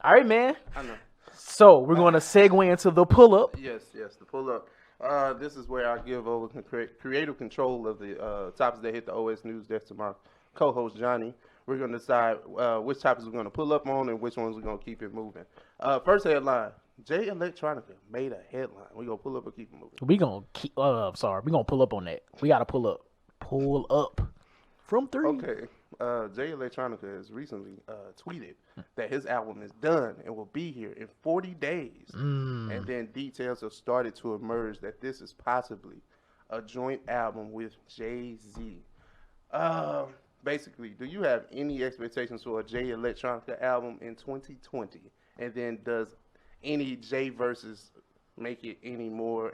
All right, man. I know. So we're going to segue into the pull-up. Yes, the pull up. This is where I give over creative control of the topics that hit the OS news desk to my co-host Johnny. We're going to decide which topics we're going to pull up on and which ones we're going to keep it moving. First headline: Jay Electronica made a headline. We're going to pull up or keep it moving. We gonna keep. Sorry, we gonna pull up on that. We gotta pull up. Pull up from 3. Okay. Jay Electronica has recently tweeted that his album is done and will be here in 40 days. And then details have started to emerge that this is possibly a joint album with Jay-Z. Basically, do you have any expectations for a Jay Electronica album in 2020? And then does any Jay verses make it any more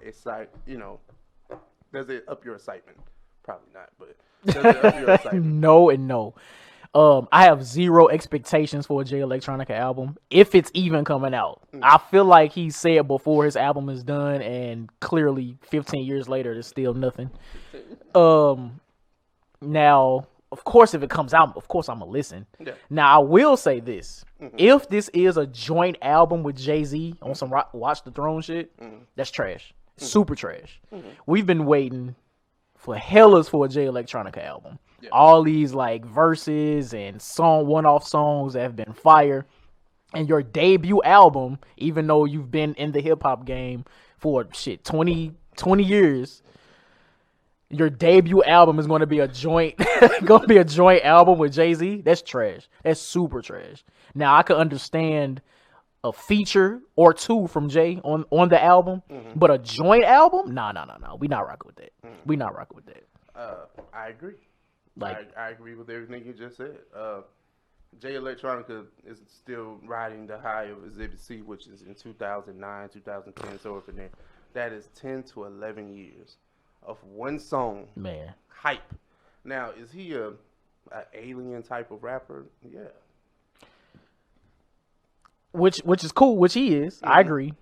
does it up your excitement? Probably not, but does it up your excitement? No and no. I have zero expectations for a Jay Electronica album if it's even coming out. I feel like he said before his album is done, and clearly 15 years later, there's still nothing. Now, of course, if it comes out, of course I'm gonna listen. Yeah. Now, I will say this: if this is a joint album with Jay-Z on some Watch the Throne shit, that's trash, super trash. We've been waiting for hellas for a Jay Electronica album. Yeah. All these like verses and one-off songs that have been fire. And your debut album, even though you've been in the hip-hop game for 20 years, your debut album is going to be a joint album with Jay-Z. That's trash. That's super trash. Now I could understand a feature or two from Jay on the album, but a joint album? No. We not rocking with that. We not rocking with that. I agree. I agree with everything you just said. Jay Electronica is still riding the high of Exhibit C, which is in 2009, 2010, so up in there. That is 10 to 11 years of one song. Man. Hype. Now, is he a alien type of rapper? Yeah. Which is cool, which he is. I agree.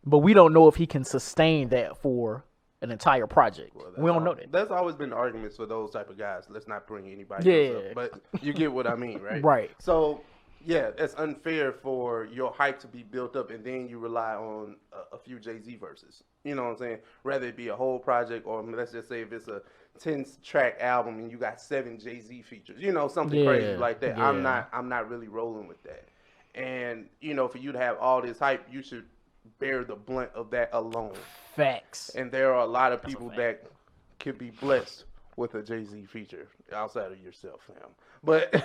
But we don't know if he can sustain that for an entire project. Well, we don't know that. That's always been the arguments for those type of guys. Let's not bring anybody else up. But you get what I mean, right? Right. So, yeah, it's unfair for your hype to be built up and then you rely on a few Jay-Z verses. You know what I'm saying? Rather it be a whole project, or let's just say if it's a 10-track album and you got 7 Jay-Z features. You know, something crazy like that. Yeah. I'm not really rolling with that. And, for you to have all this hype, you should bear the blunt of that alone. Facts. And there are a lot of people that could be blessed with a Jay-Z feature outside of yourself, fam. But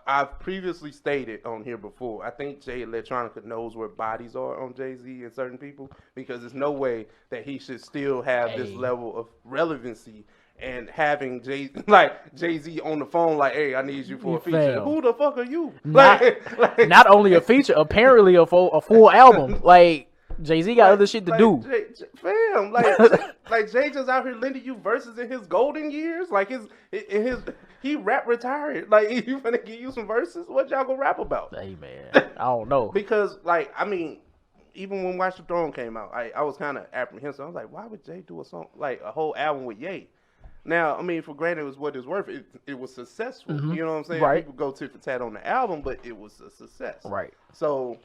I've previously stated on here before, I think Jay Electronica knows where bodies are on Jay-Z and certain people, because there's no way that he should still have this level of relevancy. And having Jay-Z on the phone, like, hey, I need you for a feature. Fam. Who the fuck are you? Not only a feature, apparently a full album. Like, Jay-Z got other shit to do. Fam, Jay just out here lending you verses in his golden years. Like, he rap retired. Like, you finna give you some verses? What y'all gonna rap about? Hey, man, I don't know. Because, even when Watch the Throne came out, I was kind of apprehensive. I was like, why would Jay do a song, like a whole album with Ye? Now, for granted, it was what it's worth. It was successful. Mm-hmm. You know what I'm saying? Right. People go tit for tat on the album, but it was a success. Right. So,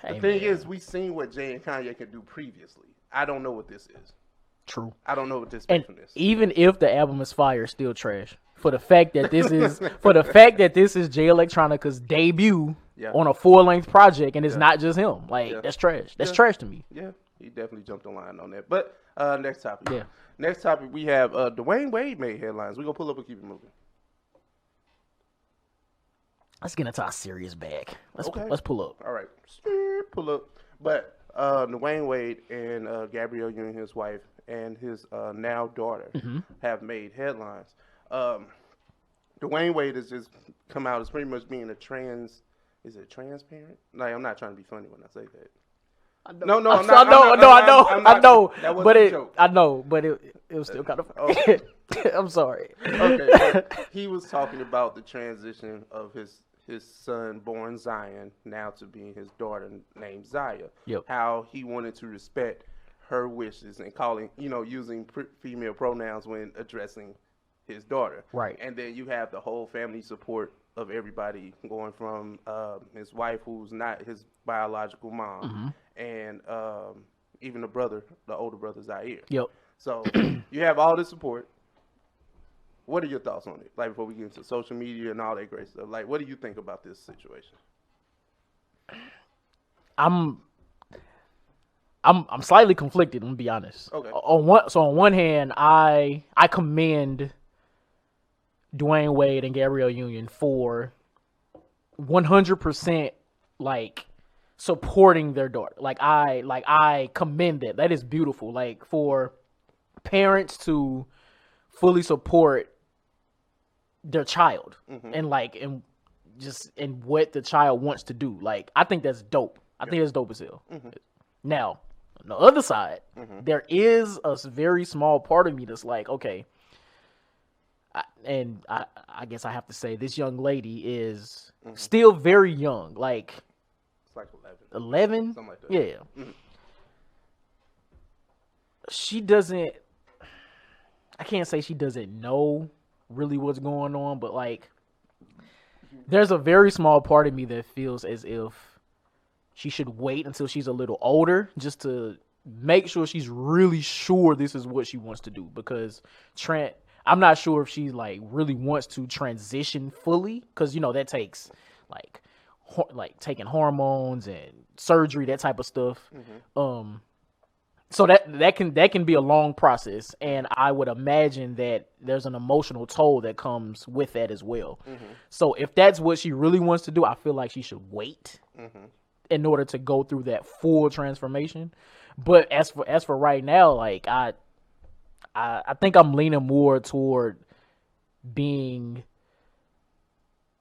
the thing is, we seen what Jay and Kanye can do previously. I don't know what this is. True. I don't know what this is from this. Even if the album is fire, it's still trash. For the fact that this is Jay Electronica's debut on a full-length project, and it's not just him. Like, that's trash. That's trash to me. Yeah, he definitely jumped the line on that. But next topic. Yeah. Next topic, we have Dwyane Wade made headlines. We're going to pull up and keep it moving. Let's get into our serious bag. Let's pull up. All right. Pull up. But Dwyane Wade and Gabrielle Union, his wife, and his now daughter have made headlines. Dwyane Wade has just come out as pretty much being a transparent? Like, I'm not trying to be funny when I say that. No, I'm not. I know. That wasn't a joke. I know, but it was still kind of. Okay. I'm sorry. Okay, he was talking about the transition of his son, born Zion, now to being his daughter named Zaya. Yep. How he wanted to respect her wishes and using female pronouns when addressing his daughter. Right. And then you have the whole family support of everybody, going from his wife, who's not his biological mom, and even the older brother Zaire. Yep. So you have all this support. What are your thoughts on it? Like, before we get into social media and all that great stuff, like, what do you think about this situation? I'm slightly conflicted. I'm gonna be honest. Okay. On one hand, I commend Dwyane Wade and Gabrielle Union for 100% like supporting their daughter. I commend that. That is beautiful. Like, for parents to fully support their child and what the child wants to do. Like, I think that's dope. I think it's dope as hell. Now, on the other side, there is a very small part of me that's like, okay, I guess I have to say this young lady is still very young. Like, it's like 11? Something like that. Yeah. She doesn't, I can't say she doesn't know really what's going on, but like, there's a very small part of me that feels as if she should wait until she's a little older just to make sure she's really sure this is what she wants to do. Because I'm not sure if she like really wants to transition fully, because you know that takes like taking hormones and surgery, that type of stuff. So that can be a long process, and I would imagine that there's an emotional toll that comes with that as well. So if that's what she really wants to do, I feel like she should wait in order to go through that full transformation. But as for right now, like I think I'm leaning more toward being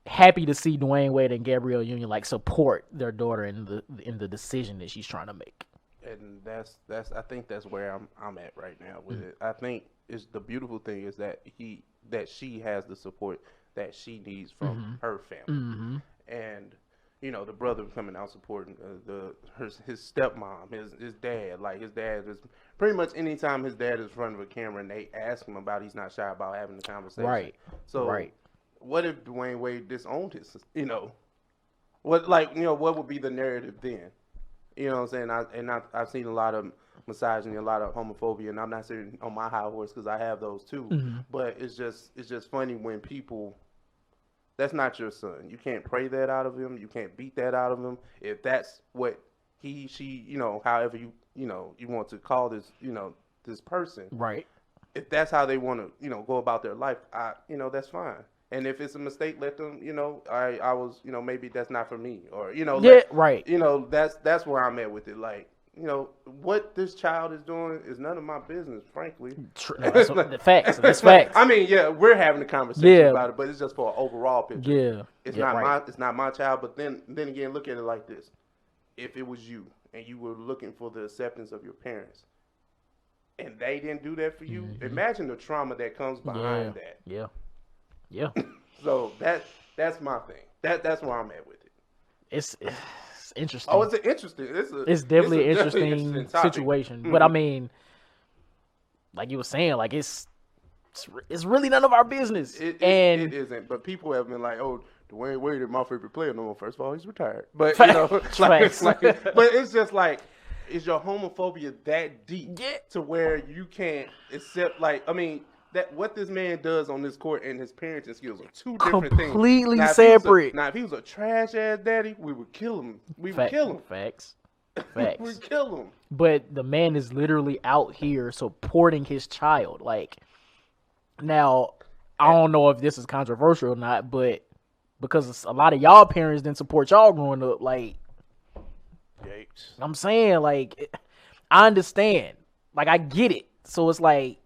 happy to see Dwyane Wade and Gabrielle Union like support their daughter in the decision that she's trying to make. And that's I think that's where I'm at right now with it. I think it's the beautiful thing is that she has the support that she needs from her family, and you know, the brother coming out supporting his stepmom, his dad. Like, his dad is pretty much anytime his dad is in front of a camera and they ask him about, he's not shy about having the conversation. Right. So what if Dwyane Wade disowned his, you know, what would be the narrative then? You know what I'm saying? I've seen a lot of misogyny, a lot of homophobia, and I'm not sitting on my high horse because I have those too. But it's just funny when people, that's not your son. You can't pray that out of him. You can't beat that out of him. If that's what she, you know, however you want to call this, you know, this person. Right. If that's how they want to, you know, go about their life, that's fine. And if it's a mistake, let them, you know, I was, you know, maybe that's not for me, or, you know, right. You know, that's where I'm at with it. Like, you know, what this child is doing is none of my business, frankly. No, the facts. That's facts. I mean, yeah, we're having a conversation about it, but it's just for an overall picture. Yeah. It's not my child. But then again, look at it like this: if it was you and you were looking for the acceptance of your parents, and they didn't do that for you, imagine the trauma that comes behind that. Yeah. So that's my thing. That's where I'm at with it. It's interesting. Oh, it's interesting. It's definitely an interesting situation. But I mean, like you were saying, like it's really none of our business. It isn't. But people have been like, oh, Dwyane Wade is my favorite player. No, first of all, he's retired. But you know, but it's just like, is your homophobia that deep to where you can't accept? Like, I mean, that what this man does on this court and his parenting skills are two different things. Completely separate. Now, if he was a trash ass daddy, we would kill him. We would kill him. Facts. We'd kill him. But the man is literally out here supporting his child. Like, now, I don't know if this is controversial or not, but because a lot of y'all parents didn't support y'all growing up, like, Yikes. I'm saying, like, I understand. Like, I get it. So it's like,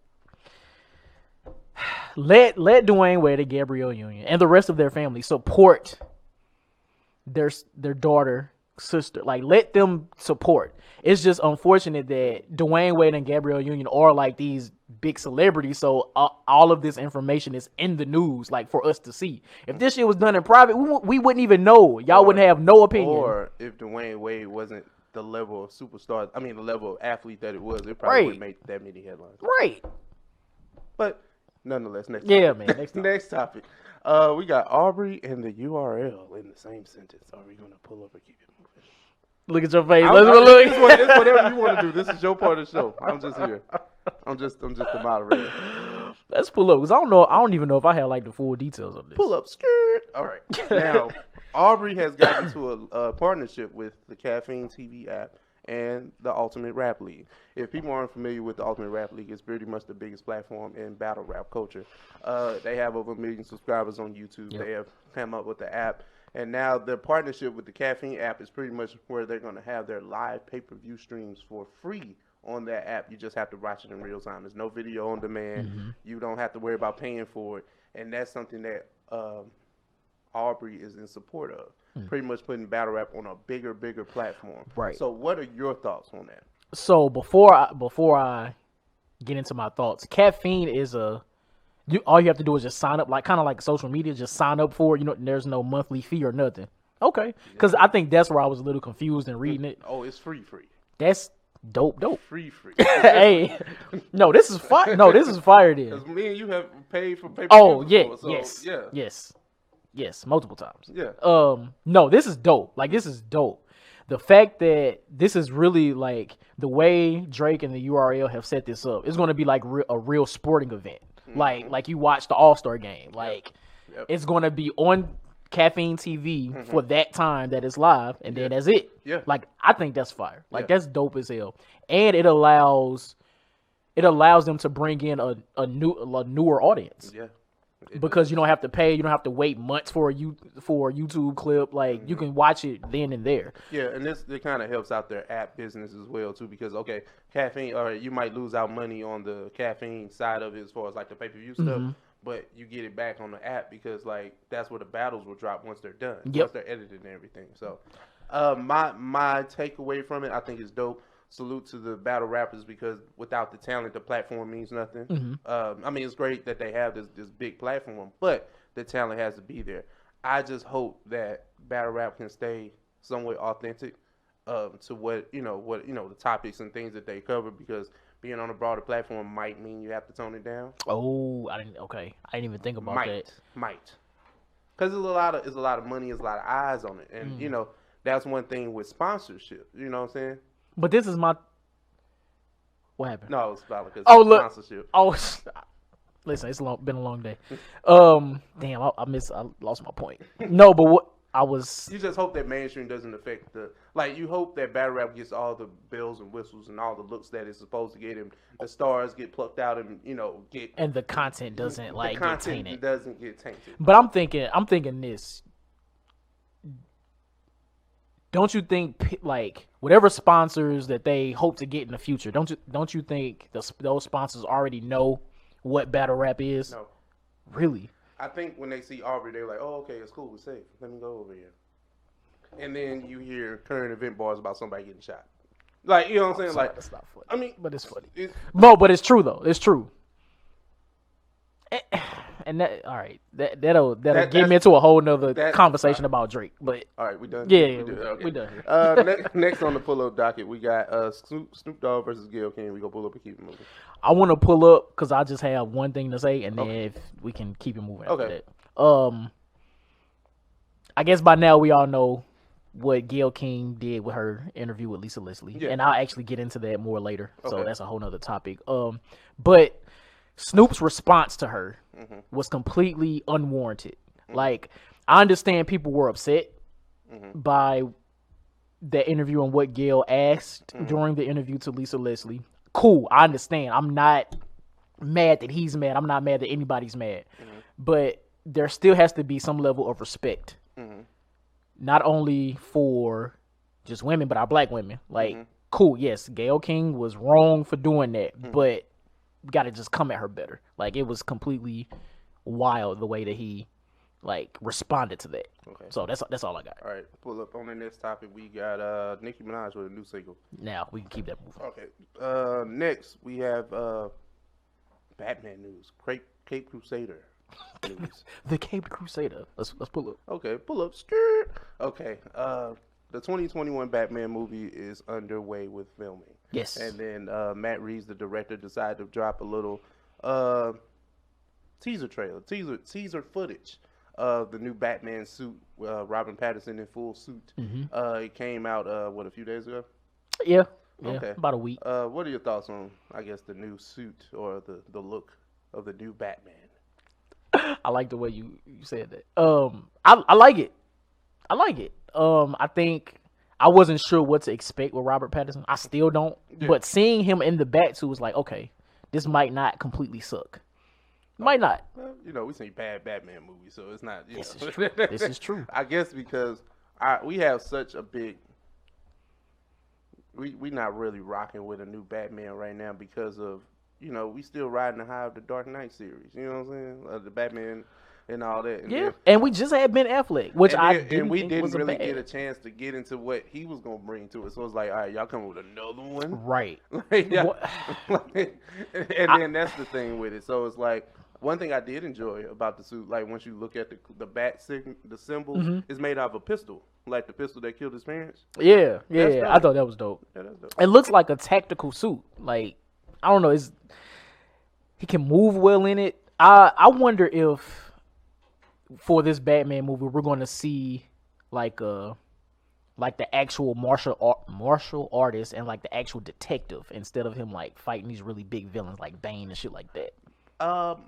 let Dwyane Wade and Gabrielle Union and the rest of their family support their daughter, sister. Like, let them support. It's just unfortunate that Dwyane Wade and Gabrielle Union are like these big celebrities, so all of this information is in the news, like, for us to see. If this shit was done in private, we wouldn't even know. Y'all wouldn't have no opinion. Or if Dwyane Wade wasn't the level of superstar, the level of athlete that it was, it probably wouldn't make that many headlines. Right. But Nonetheless, next Yeah, topic. man. Next time. Next topic. We got Aubree and the URL in the same sentence. Are we gonna pull up or keep it moving? Look at your face. It's whatever you want to do. This is your part of the show. I'm just here. I'm just the moderator. Let's pull up because I don't even know if I had like the full details of this. Pull up, skirt. All right. Now, Aubree has gotten into a partnership with the Caffeine TV app and the Ultimate Rap League. If people aren't familiar with the Ultimate Rap League, it's pretty much the biggest platform in battle rap culture. They have over 1 million subscribers on YouTube. Yep. They have come up with the app. And now their partnership with the Caffeine app is pretty much where they're going to have their live pay-per-view streams for free on that app. You just have to watch it in real time. There's no video on demand. Mm-hmm. You don't have to worry about paying for it. And that's something that Aubree is in support of. Pretty much putting battle rap on a bigger platform. Right. So what are your thoughts on that? So before I get into my thoughts, Caffeine is all you have to do is just sign up, like kind of like social media, just sign up for it. There's no monthly fee or nothing. Okay, because I think that's where I was a little confused in reading it. Oh, it's free. That's dope. Free. Hey, no, this is fire. No, this is fire. Then. Because me and you have paid for pay-per-view. Oh yeah, before, so, yes, multiple times. Yeah. No, this is dope. Like this is dope. The fact that this is really like the way Drake and the URL have set this up, it's going to be like a real sporting event. Like you watch the All-Star game. Like it's going to be on Caffeine TV for that time that it's live, and then that's it. Yeah. Like I think that's fire. Like that's dope as hell, and it allows them to bring in a newer audience. Yeah. Because you don't have to pay, you don't have to wait months for a YouTube clip. Like you can watch it then and there. Yeah, and it kind of helps out their app business as well too. Because Caffeine, or you might lose out money on the Caffeine side of it as far as like the pay-per-view stuff, but you get it back on the app because like that's where the battles will drop once they're done, once they're edited and everything. So, my takeaway from it, I think is dope. Salute to the battle rappers because without the talent, the platform means nothing. I mean, it's great that they have this big platform, but the talent has to be there. I just hope that battle rap can stay somewhat authentic to what the topics and things that they cover, because being on a broader platform might mean you have to tone it down. Oh, I didn't even think about that. Might, because there's a lot of money, there's a lot of eyes on it, and that's one thing with sponsorship. You know what I'm saying? But this is my. What happened? No, it's valid because sponsorship. Oh, listen, it's been a long day. Damn, I lost my point. No, but what I was. You just hope that mainstream doesn't affect you hope that battle rap gets all the bells and whistles and all the looks that it's supposed to get, and the stars get plucked out and get. And the content doesn't get tainted. Doesn't get tainted. But I'm thinking this. Don't you think like whatever sponsors that they hope to get in the future? Don't you think those sponsors already know what battle rap is? No. Really? I think when they see Aubree, they're like, "Oh, okay, it's cool, it's safe. Let me go over here." And then you hear current event bars about somebody getting shot. Like, you know what I'm saying? Like, that's not funny. I mean, but it's funny. But it's true though. It's true. And that that'll get me into a whole nother conversation about Drake. But all right, we done. Yeah, we done. Next on the pull up docket, we got Snoop Dogg versus Gayle King. We gonna pull up and keep it moving. I want to pull up because I just have one thing to say, and then if we can keep it moving after that. I guess by now we all know what Gayle King did with her interview with Lisa Leslie, and I'll actually get into that more later. So that's a whole nother topic. But Snoop's response to her was completely unwarranted. Like, I understand people were upset by that interview and what Gayle asked during the interview to Lisa Leslie. Cool, I understand. I'm not mad that he's mad. I'm not mad that anybody's mad. But there still has to be some level of respect. Not only for just women, but our black women. Like, cool, yes, Gayle King was wrong for doing that, but got to just come at her better. Like, it was completely wild the way that he responded to that. Okay. So that's all I got. All right, pull up on the next topic. We got Nicki Minaj with a new single. Now we can keep that moving. Okay. Next we have Batman news. Cape Crusader news. The Cape Crusader. Let's pull up. Okay, pull up. Skirt. Okay. The 2021 Batman movie is underway with filming. Yes. And then Matt Reeves, the director, decided to drop a little teaser trailer, teaser footage of the new Batman suit, Robin Pattinson in full suit. It came out a few days ago. Yeah, Okay. about a week. What are your thoughts on, I guess, the new suit or the look of the new Batman? I like the way you said that. I like it. I like it. I think I wasn't sure what to expect with Robert Pattinson. I still don't. Yeah. But seeing him in the Bat-suit was like, okay, this might not completely suck. Might not. Well, we seen bad Batman movies, so it's not. This is true. This is true. I guess because we have such a big. We not really rocking with a new Batman right now because of we still riding the high of the Dark Knight series. You know what I'm saying? The Batman and all that. And we just had Ben Affleck, which we didn't really get a chance to get into what he was gonna bring to it. So it's like, all right, y'all coming with another one, right? Then that's the thing with it. So it's like. One thing I did enjoy about the suit, like once you look at the bat the symbol is made out of a pistol, like the pistol that killed his parents. Yeah. I thought that was dope. Yeah, that's dope. It looks like a tactical suit. Like I don't know, he can move well in it. I wonder if for this Batman movie we're going to see like the actual martial artist and like the actual detective instead of him like fighting these really big villains like Bane and shit like that.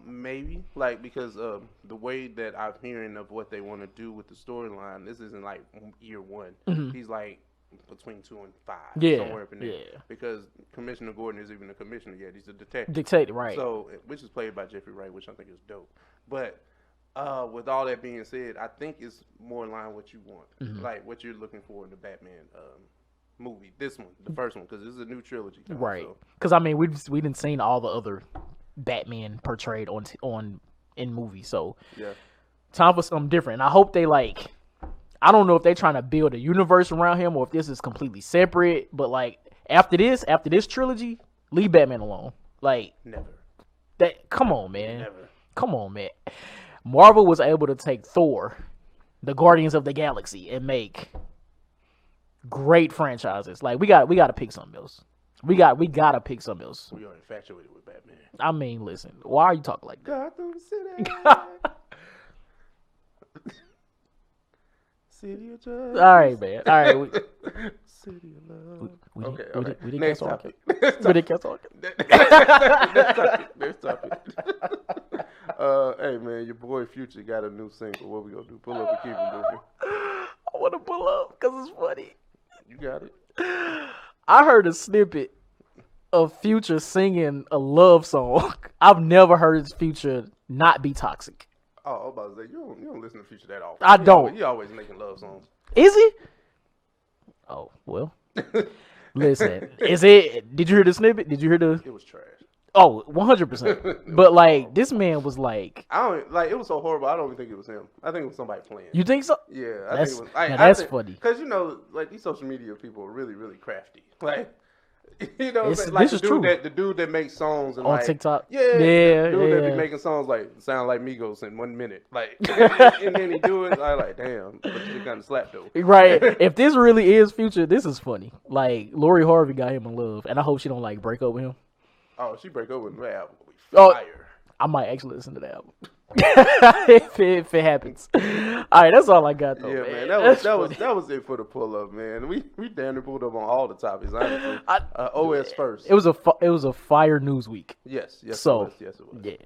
Maybe because the way that I'm hearing of what they want to do with the storyline, this isn't like year one. He's like between 2 and 5, somewhere up in there. Yeah. Because Commissioner Gordon isn't even a commissioner yet; he's a detective. Detective, right? So, which is played by Jeffrey Wright, which I think is dope. But with all that being said, I think it's more in line with what you want, like what you're looking for in the Batman movie. This one, the first one, because this is a new trilogy, right? Because I mean, we didn't seen all the other Batman portrayed in movies, so time for something different. And I hope they I don't know if they're trying to build a universe around him or if this is completely separate, but like after this trilogy, leave Batman alone. Like never. Come on, man. Never. Come on, man. Marvel was able to take Thor, the Guardians of the Galaxy, and make great franchises. Like we got to pick something else. We gotta pick something else. We are infatuated with Batman. I mean, listen, why are you talking like that? Gotham City. City of Justice. All right, man. All right. City of Love. Okay. We didn't Next catch topic. We didn't catch talking. Next topic. Hey, man, your boy Future got a new single. What we gonna do? Pull up and keep it moving. I want to pull up because it's funny. You got it. I heard a snippet of Future singing a love song. I've never heard Future not be toxic. Oh, I was about to say, you don't listen to Future that often. I don't. He always making love songs. Is he? Oh, well. Listen, did you hear the snippet? Did you hear the? It was trash. Oh, 100%. But like, this man was like, it was so horrible. I don't even think it was him. I think it was somebody playing. You think so? Yeah, I think it was. That's funny. Because like these social media people are really, really crafty. Like, this is true. The dude that makes songs and on TikTok. Yeah. That be making songs sound like Migos in 1 minute. Like, and then he do it. I like, damn, but you kind of slap though. Right. If this really is Future, this is funny. Like, Lori Harvey got him in love, and I hope she don't like break up with him. Oh, she break up with my album. Fire. I might actually listen to the album. if it happens. All right, that's all I got though. Yeah, man. That was it for the pull up, man. We damn near pulled up on all the topics, honestly. OS first. It was a fire news week. Yes. So, yes, it was. Yeah.